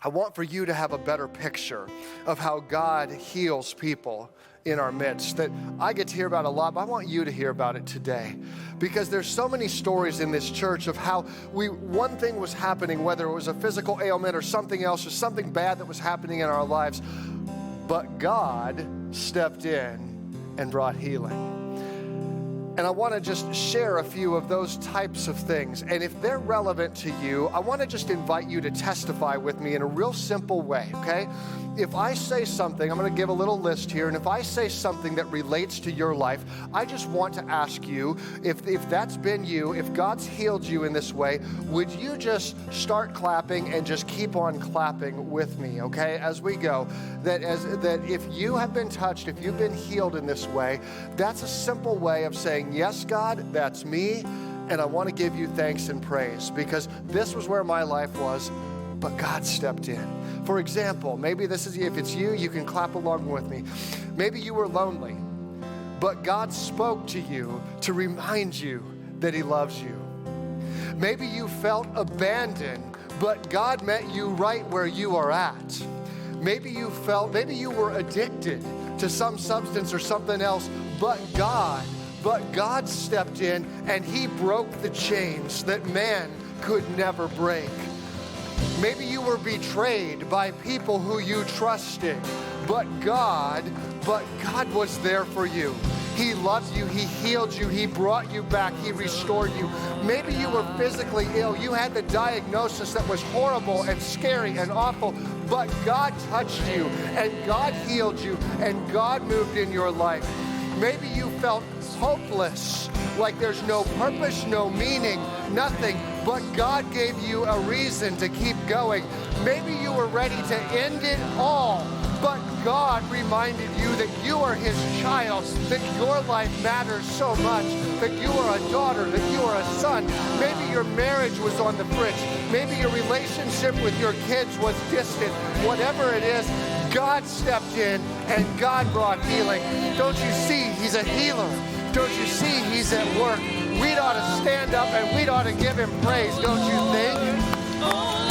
I want for you to have a better picture of how God heals people in our midst that I get to hear about a lot, but I want you to hear about it today. Because there's so many stories in this church of how one thing was happening, whether it was a physical ailment or something else or something bad that was happening in our lives, but God stepped in and brought healing. And I want to just share a few of those types of things. And if they're relevant to you, I want to just invite you to testify with me in a real simple way, okay? If I say something, I'm going to give a little list here, and if I say something that relates to your life, I just want to ask you, if that's been you, if God's healed you in this way, would you just start clapping and just keep on clapping with me, okay, as we go? That if you have been touched, if you've been healed in this way, that's a simple way of saying, yes, God, that's me, and I want to give you thanks and praise, because this was where my life was, but God stepped in. For example, maybe this is, if it's you, you can clap along with me. Maybe you were lonely, but God spoke to you to remind you that He loves you. Maybe you felt abandoned, but God met you right where you are at. Maybe you were addicted to some substance or something else, but God stepped in and He broke the chains that man could never break. Maybe you were betrayed by people who you trusted, but God was there for you. He loved you, He healed you, He brought you back, He restored you. Maybe you were physically ill, you had the diagnosis that was horrible and scary and awful, but God touched you and God healed you and God moved in your life. Maybe you felt hopeless, like there's no purpose, no meaning, nothing, but God gave you a reason to keep going. Maybe you were ready to end it all, but God reminded you that you are His child, that your life matters so much, that you are a daughter, that you are a son. Maybe your marriage was on the fridge. Maybe your relationship with your kids was distant. Whatever it is, God stepped in and God brought healing. Don't you see He's a healer? Don't you see He's at work? We'd ought to stand up and we'd ought to give Him praise, don't you think?